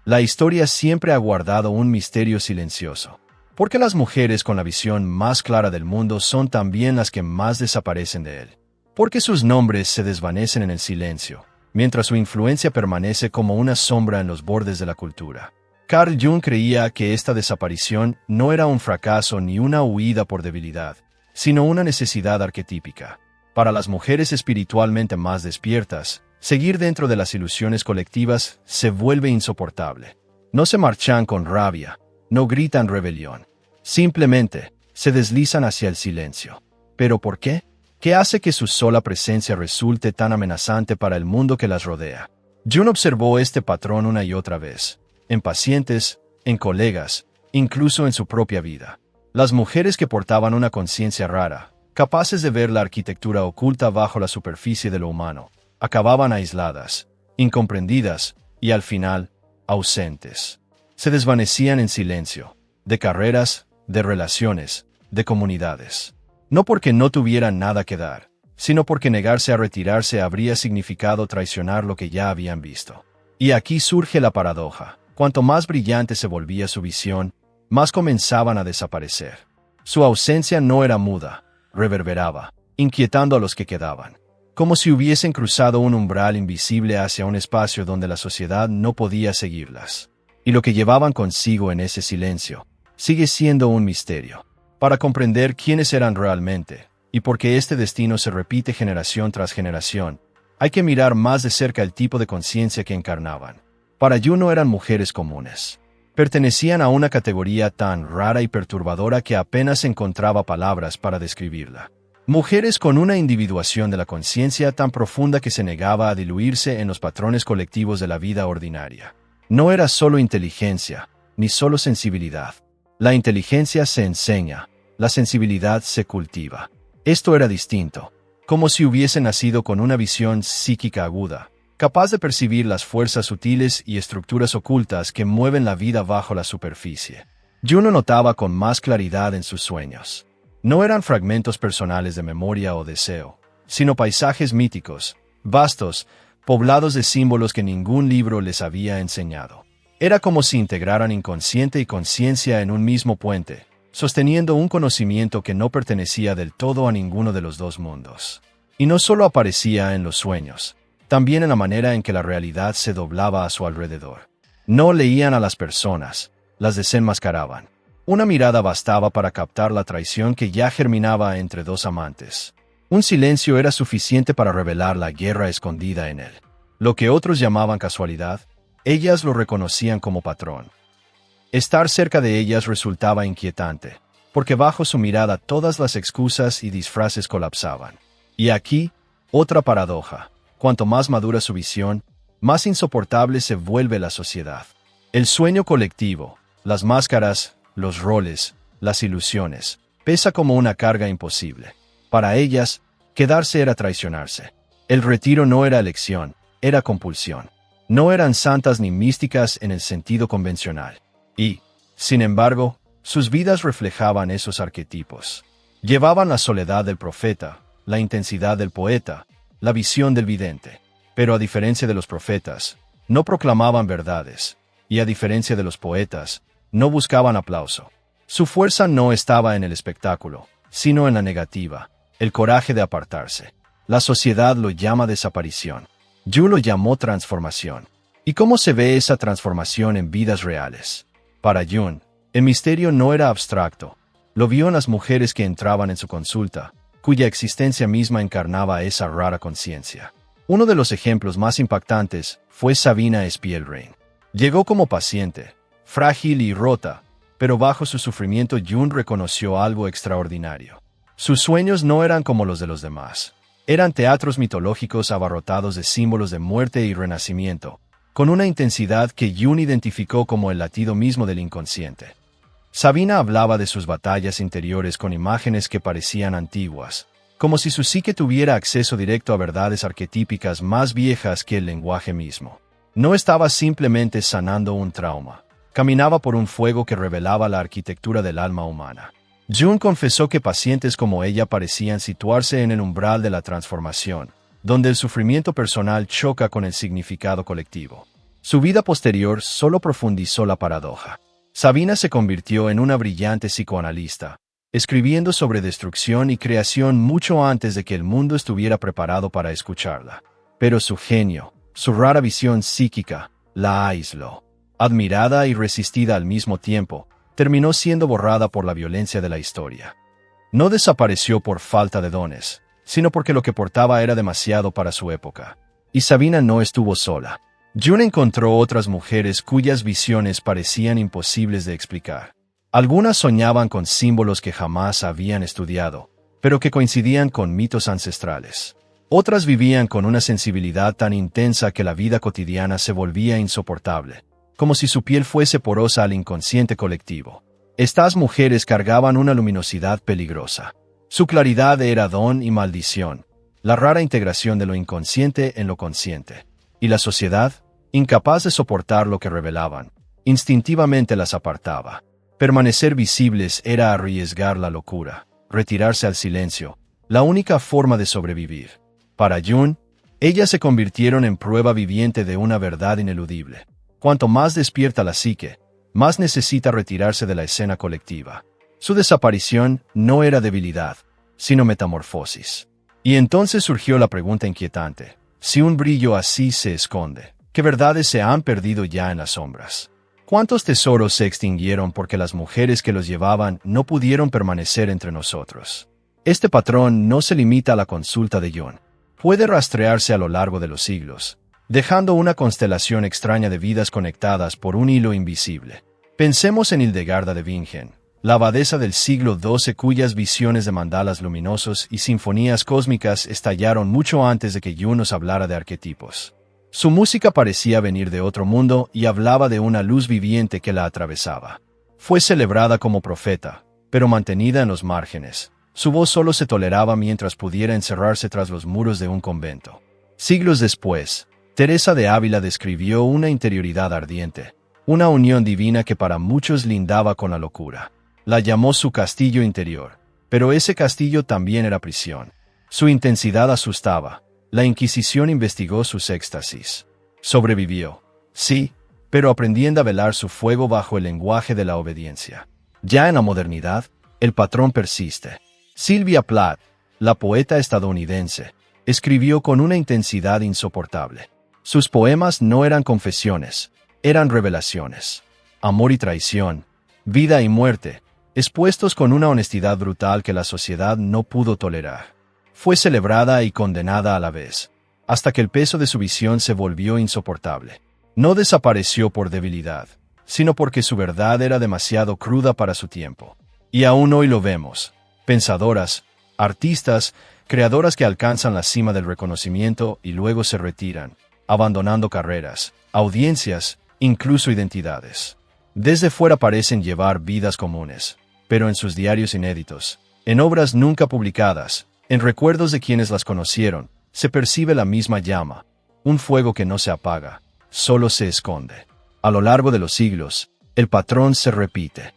La historia siempre ha guardado un misterio silencioso. ¿Por qué las mujeres con la visión más clara del mundo son también las que más desaparecen de él? ¿Por qué sus nombres se desvanecen en el silencio, mientras su influencia permanece como una sombra en los bordes de la cultura? Carl Jung creía que esta desaparición no era un fracaso ni una huida por debilidad, sino una necesidad arquetípica. Para las mujeres espiritualmente más despiertas, seguir dentro de las ilusiones colectivas se vuelve insoportable. No se marchan con rabia, no gritan rebelión. Simplemente, se deslizan hacia el silencio. ¿Pero por qué? ¿Qué hace que su sola presencia resulte tan amenazante para el mundo que las rodea? Jung observó este patrón una y otra vez, en pacientes, en colegas, incluso en su propia vida. Las mujeres que portaban una conciencia rara, capaces de ver la arquitectura oculta bajo la superficie de lo humano, acababan aisladas, incomprendidas y, al final, ausentes. Se desvanecían en silencio, de carreras, de relaciones, de comunidades. No porque no tuvieran nada que dar, sino porque negarse a retirarse habría significado traicionar lo que ya habían visto. Y aquí surge la paradoja. Cuanto más brillante se volvía su visión, más comenzaban a desaparecer. Su ausencia no era muda, reverberaba, inquietando a los que quedaban, como si hubiesen cruzado un umbral invisible hacia un espacio donde la sociedad no podía seguirlas. Y lo que llevaban consigo en ese silencio sigue siendo un misterio. Para comprender quiénes eran realmente, y por qué este destino se repite generación tras generación, hay que mirar más de cerca el tipo de conciencia que encarnaban. Para Jung no eran mujeres comunes. Pertenecían a una categoría tan rara y perturbadora que apenas encontraba palabras para describirla. Mujeres con una individuación de la conciencia tan profunda que se negaba a diluirse en los patrones colectivos de la vida ordinaria. No era solo inteligencia, ni solo sensibilidad. La inteligencia se enseña, la sensibilidad se cultiva. Esto era distinto, como si hubiese nacido con una visión psíquica aguda, capaz de percibir las fuerzas sutiles y estructuras ocultas que mueven la vida bajo la superficie. Jung lo notaba con más claridad en sus sueños. No eran fragmentos personales de memoria o deseo, sino paisajes míticos, vastos, poblados de símbolos que ningún libro les había enseñado. Era como si integraran inconsciente y conciencia en un mismo puente, sosteniendo un conocimiento que no pertenecía del todo a ninguno de los dos mundos. Y no solo aparecía en los sueños, también en la manera en que la realidad se doblaba a su alrededor. No leían a las personas, las desenmascaraban. Una mirada bastaba para captar la traición que ya germinaba entre dos amantes. Un silencio era suficiente para revelar la guerra escondida en él. Lo que otros llamaban casualidad, ellas lo reconocían como patrón. Estar cerca de ellas resultaba inquietante, porque bajo su mirada todas las excusas y disfraces colapsaban. Y aquí, otra paradoja. Cuanto más madura su visión, más insoportable se vuelve la sociedad. El sueño colectivo, las máscaras, los roles, las ilusiones, pesa como una carga imposible. Para ellas, quedarse era traicionarse. El retiro no era elección, era compulsión. No eran santas ni místicas en el sentido convencional. Y, sin embargo, sus vidas reflejaban esos arquetipos. Llevaban la soledad del profeta, la intensidad del poeta, la visión del vidente. Pero a diferencia de los profetas, no proclamaban verdades, y a diferencia de los poetas, no buscaban aplauso. Su fuerza no estaba en el espectáculo, sino en la negativa, el coraje de apartarse. La sociedad lo llama desaparición. Jung lo llamó transformación. ¿Y cómo se ve esa transformación en vidas reales? Para Jung, el misterio no era abstracto. Lo vio en las mujeres que entraban en su consulta, cuya existencia misma encarnaba esa rara conciencia. Uno de los ejemplos más impactantes fue Sabina Spielrein. Llegó como paciente, frágil y rota, pero bajo su sufrimiento Jung reconoció algo extraordinario. Sus sueños no eran como los de los demás. Eran teatros mitológicos abarrotados de símbolos de muerte y renacimiento, con una intensidad que Jung identificó como el latido mismo del inconsciente. Sabina hablaba de sus batallas interiores con imágenes que parecían antiguas, como si su psique tuviera acceso directo a verdades arquetípicas más viejas que el lenguaje mismo. No estaba simplemente sanando un trauma. Caminaba por un fuego que revelaba la arquitectura del alma humana. Jung confesó que pacientes como ella parecían situarse en el umbral de la transformación, donde el sufrimiento personal choca con el significado colectivo. Su vida posterior solo profundizó la paradoja. Sabina se convirtió en una brillante psicoanalista, escribiendo sobre destrucción y creación mucho antes de que el mundo estuviera preparado para escucharla. Pero su genio, su rara visión psíquica, la aisló. Admirada y resistida al mismo tiempo, terminó siendo borrada por la violencia de la historia. No desapareció por falta de dones, sino porque lo que portaba era demasiado para su época. Y Sabina no estuvo sola. June encontró otras mujeres cuyas visiones parecían imposibles de explicar. Algunas soñaban con símbolos que jamás habían estudiado, pero que coincidían con mitos ancestrales. Otras vivían con una sensibilidad tan intensa que la vida cotidiana se volvía insoportable, como si su piel fuese porosa al inconsciente colectivo. Estas mujeres cargaban una luminosidad peligrosa. Su claridad era don y maldición, la rara integración de lo inconsciente en lo consciente. Y la sociedad, incapaz de soportar lo que revelaban, instintivamente las apartaba. Permanecer visibles era arriesgar la locura, retirarse al silencio, la única forma de sobrevivir. Para June, ellas se convirtieron en prueba viviente de una verdad ineludible. Cuanto más despierta la psique, más necesita retirarse de la escena colectiva. Su desaparición no era debilidad, sino metamorfosis. Y entonces surgió la pregunta inquietante: si un brillo así se esconde, ¿qué verdades se han perdido ya en las sombras? ¿Cuántos tesoros se extinguieron porque las mujeres que los llevaban no pudieron permanecer entre nosotros? Este patrón no se limita a la consulta de June. Puede rastrearse a lo largo de los siglos, dejando una constelación extraña de vidas conectadas por un hilo invisible. Pensemos en Hildegarda de Bingen, la abadesa del siglo XII cuyas visiones de mandalas luminosos y sinfonías cósmicas estallaron mucho antes de que June nos hablara de arquetipos. Su música parecía venir de otro mundo y hablaba de una luz viviente que la atravesaba. Fue celebrada como profeta, pero mantenida en los márgenes. Su voz solo se toleraba mientras pudiera encerrarse tras los muros de un convento. Siglos después, Teresa de Ávila describió una interioridad ardiente, una unión divina que para muchos lindaba con la locura. La llamó su castillo interior, pero ese castillo también era prisión. Su intensidad asustaba. La Inquisición investigó sus éxtasis. Sobrevivió, sí, pero aprendiendo a velar su fuego bajo el lenguaje de la obediencia. Ya en la modernidad, el patrón persiste. Sylvia Plath, la poeta estadounidense, escribió con una intensidad insoportable. Sus poemas no eran confesiones, eran revelaciones. Amor y traición, vida y muerte, expuestos con una honestidad brutal que la sociedad no pudo tolerar. Fue celebrada y condenada a la vez, hasta que el peso de su visión se volvió insoportable. No desapareció por debilidad, sino porque su verdad era demasiado cruda para su tiempo. Y aún hoy lo vemos. Pensadoras, artistas, creadoras que alcanzan la cima del reconocimiento y luego se retiran, abandonando carreras, audiencias, incluso identidades. Desde fuera parecen llevar vidas comunes, pero en sus diarios inéditos, en obras nunca publicadas, en recuerdos de quienes las conocieron, se percibe la misma llama, un fuego que no se apaga, solo se esconde. A lo largo de los siglos, el patrón se repite.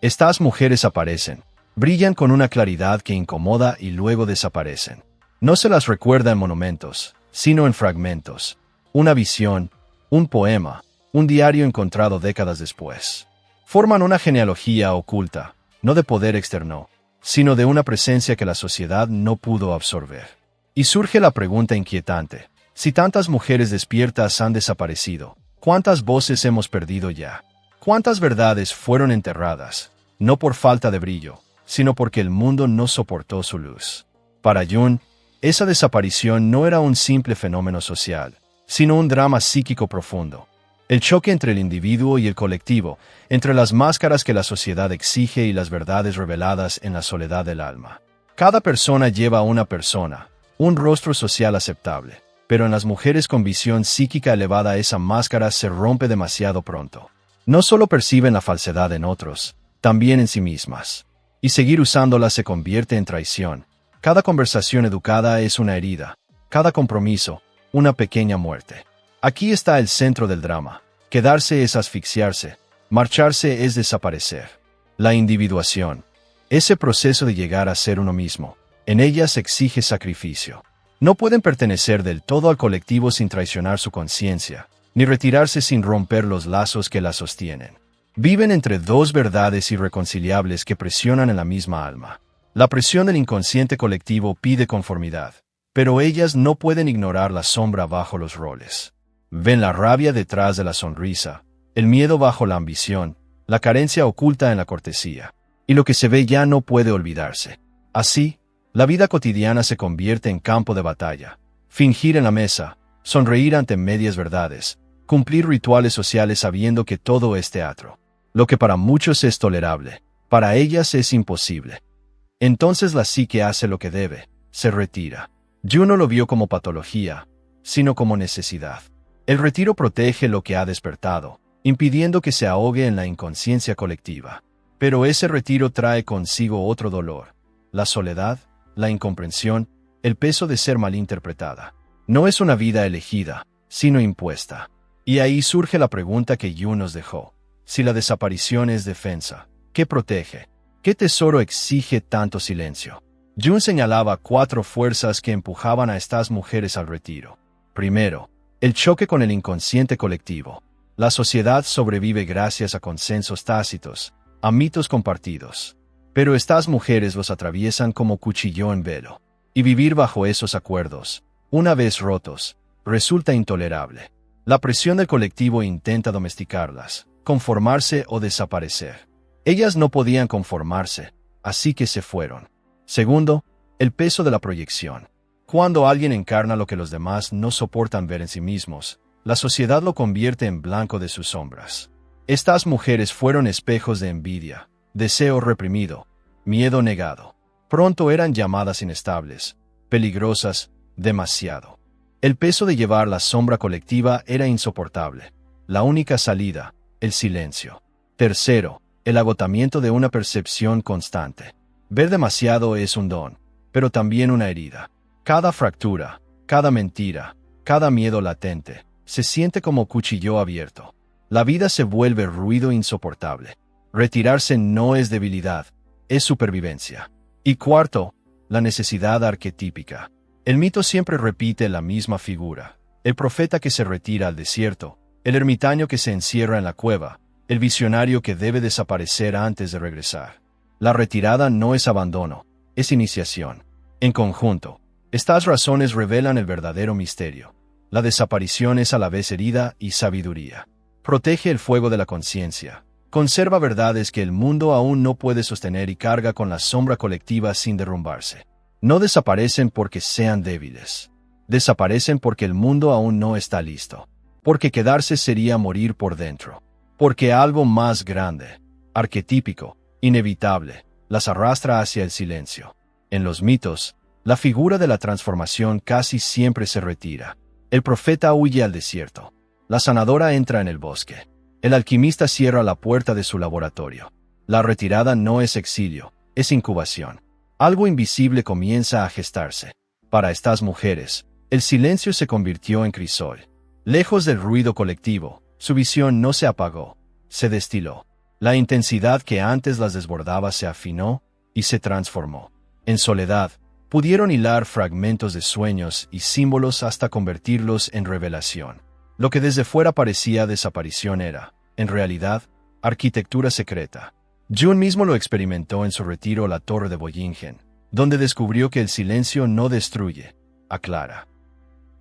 Estas mujeres aparecen, brillan con una claridad que incomoda y luego desaparecen. No se las recuerda en monumentos, sino en fragmentos. Una visión, un poema, un diario encontrado décadas después. Forman una genealogía oculta, no de poder externo, sino de una presencia que la sociedad no pudo absorber. Y surge la pregunta inquietante: si tantas mujeres despiertas han desaparecido, ¿cuántas voces hemos perdido ya? ¿Cuántas verdades fueron enterradas, no por falta de brillo, sino porque el mundo no soportó su luz? Para June, esa desaparición no era un simple fenómeno social, sino un drama psíquico profundo. El choque entre el individuo y el colectivo, entre las máscaras que la sociedad exige y las verdades reveladas en la soledad del alma. Cada persona lleva una persona, un rostro social aceptable, pero en las mujeres con visión psíquica elevada esa máscara se rompe demasiado pronto. No solo perciben la falsedad en otros, también en sí mismas. Y seguir usándola se convierte en traición. Cada conversación educada es una herida, cada compromiso, una pequeña muerte. Aquí está el centro del drama. Quedarse es asfixiarse, marcharse es desaparecer. La individuación, ese proceso de llegar a ser uno mismo, en ella se exige sacrificio. No pueden pertenecer del todo al colectivo sin traicionar su conciencia, ni retirarse sin romper los lazos que la sostienen. Viven entre dos verdades irreconciliables que presionan en la misma alma. La presión del inconsciente colectivo pide conformidad, pero ellas no pueden ignorar la sombra bajo los roles. Ven la rabia detrás de la sonrisa, el miedo bajo la ambición, la carencia oculta en la cortesía, y lo que se ve ya no puede olvidarse. Así, la vida cotidiana se convierte en campo de batalla. Fingir en la mesa, sonreír ante medias verdades, cumplir rituales sociales sabiendo que todo es teatro. Lo que para muchos es tolerable, para ellas es imposible. Entonces la psique hace lo que debe, se retira. Jung no lo vio como patología, sino como necesidad. El retiro protege lo que ha despertado, impidiendo que se ahogue en la inconsciencia colectiva. Pero ese retiro trae consigo otro dolor: la soledad, la incomprensión, el peso de ser malinterpretada. No es una vida elegida, sino impuesta. Y ahí surge la pregunta que Jung nos dejó. Si la desaparición es defensa, ¿qué protege? ¿Qué tesoro exige tanto silencio? Jung señalaba 4 fuerzas que empujaban a estas mujeres al retiro. Primero, el choque con el inconsciente colectivo. La sociedad sobrevive gracias a consensos tácitos, a mitos compartidos. Pero estas mujeres los atraviesan como cuchillo en velo. Y vivir bajo esos acuerdos, una vez rotos, resulta intolerable. La presión del colectivo intenta domesticarlas, conformarse o desaparecer. Ellas no podían conformarse, así que se fueron. Segundo, el peso de la proyección. Cuando alguien encarna lo que los demás no soportan ver en sí mismos, la sociedad lo convierte en blanco de sus sombras. Estas mujeres fueron espejos de envidia, deseo reprimido, miedo negado. Pronto eran llamadas inestables, peligrosas, demasiado. El peso de llevar la sombra colectiva era insoportable. La única salida, el silencio. Tercero, el agotamiento de una percepción constante. Ver demasiado es un don, pero también una herida. Cada fractura, cada mentira, cada miedo latente, se siente como cuchillo abierto. La vida se vuelve ruido insoportable. Retirarse no es debilidad, es supervivencia. Y cuarto, la necesidad arquetípica. El mito siempre repite la misma figura: el profeta que se retira al desierto, el ermitaño que se encierra en la cueva, el visionario que debe desaparecer antes de regresar. La retirada no es abandono, es iniciación. En conjunto, estas razones revelan el verdadero misterio. La desaparición es a la vez herida y sabiduría. Protege el fuego de la conciencia. Conserva verdades que el mundo aún no puede sostener y carga con la sombra colectiva sin derrumbarse. No desaparecen porque sean débiles. Desaparecen porque el mundo aún no está listo. Porque quedarse sería morir por dentro. Porque algo más grande, arquetípico, inevitable, las arrastra hacia el silencio. En los mitos, la figura de la transformación casi siempre se retira. El profeta huye al desierto. La sanadora entra en el bosque. El alquimista cierra la puerta de su laboratorio. La retirada no es exilio, es incubación. Algo invisible comienza a gestarse. Para estas mujeres, el silencio se convirtió en crisol. Lejos del ruido colectivo, su visión no se apagó, se destiló. La intensidad que antes las desbordaba se afinó y se transformó. En soledad, pudieron hilar fragmentos de sueños y símbolos hasta convertirlos en revelación. Lo que desde fuera parecía desaparición era, en realidad, arquitectura secreta. Jung mismo lo experimentó en su retiro a la Torre de Bollingen, donde descubrió que el silencio no destruye, aclara.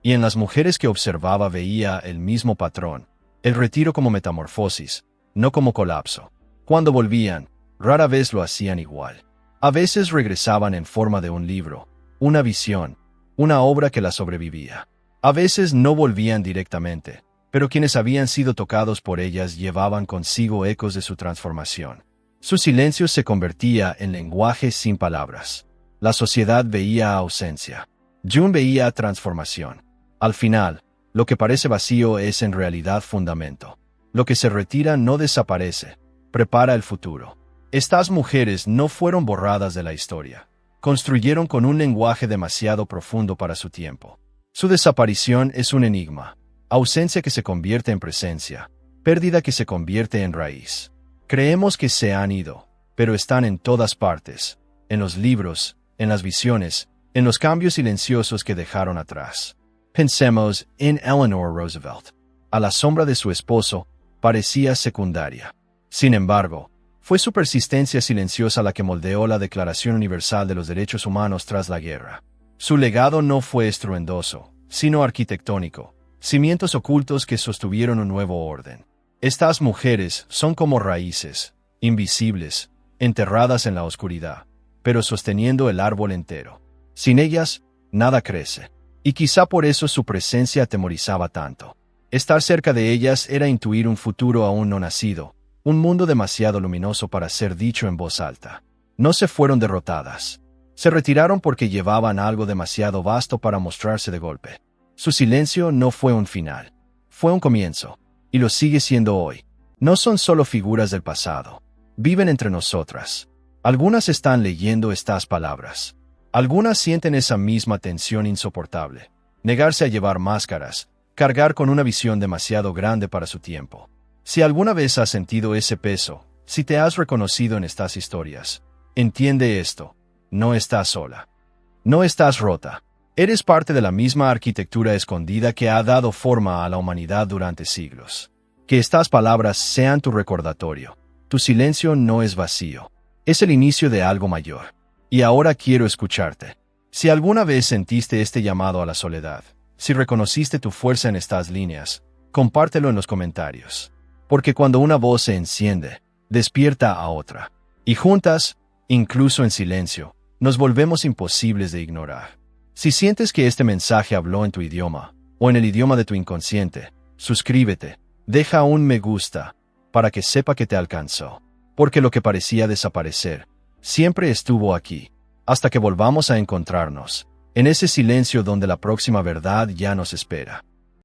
Y en las mujeres que observaba veía el mismo patrón: el retiro como metamorfosis, no como colapso. Cuando volvían, rara vez lo hacían igual. A veces regresaban en forma de un libro, una visión, una obra que la sobrevivía. A veces no volvían directamente, pero quienes habían sido tocados por ellas llevaban consigo ecos de su transformación. Su silencio se convertía en lenguaje sin palabras. La sociedad veía ausencia. Jung veía transformación. Al final, lo que parece vacío es en realidad fundamento. Lo que se retira no desaparece, prepara el futuro. Estas mujeres no fueron borradas de la historia. Construyeron con un lenguaje demasiado profundo para su tiempo. Su desaparición es un enigma. Ausencia que se convierte en presencia. Pérdida que se convierte en raíz. Creemos que se han ido, pero están en todas partes. En los libros, en las visiones, en los cambios silenciosos que dejaron atrás. Pensemos en Eleanor Roosevelt. a la sombra de su esposo, parecía secundaria. Sin embargo, fue su persistencia silenciosa la que moldeó la Declaración Universal de los Derechos Humanos tras la guerra. Su legado no fue estruendoso, sino arquitectónico, cimientos ocultos que sostuvieron un nuevo orden. Estas mujeres son como raíces, invisibles, enterradas en la oscuridad, pero sosteniendo el árbol entero. Sin ellas, nada crece. Y quizá por eso su presencia atemorizaba tanto. Estar cerca de ellas era intuir un futuro aún no nacido, un mundo demasiado luminoso para ser dicho en voz alta. No se fueron derrotadas. Se retiraron porque llevaban algo demasiado vasto para mostrarse de golpe. Su silencio no fue un final. Fue un comienzo. Y lo sigue siendo hoy. No son solo figuras del pasado. Viven entre nosotras. Algunas están leyendo estas palabras. Algunas sienten esa misma tensión insoportable. Negarse a llevar máscaras. Cargar con una visión demasiado grande para su tiempo. Si alguna vez has sentido ese peso, si te has reconocido en estas historias, entiende esto. No estás sola. No estás rota. Eres parte de la misma arquitectura escondida que ha dado forma a la humanidad durante siglos. Que estas palabras sean tu recordatorio. Tu silencio no es vacío. Es el inicio de algo mayor. Y ahora quiero escucharte. Si alguna vez sentiste este llamado a la soledad, si reconociste tu fuerza en estas líneas, compártelo en los comentarios. Porque cuando una voz se enciende, despierta a otra. Y juntas, incluso en silencio, nos volvemos imposibles de ignorar. Si sientes que este mensaje habló en tu idioma, o en el idioma de tu inconsciente, suscríbete, deja un me gusta, para que sepa que te alcanzó. Porque lo que parecía desaparecer, siempre estuvo aquí, hasta que volvamos a encontrarnos, en ese silencio donde la próxima verdad ya nos espera.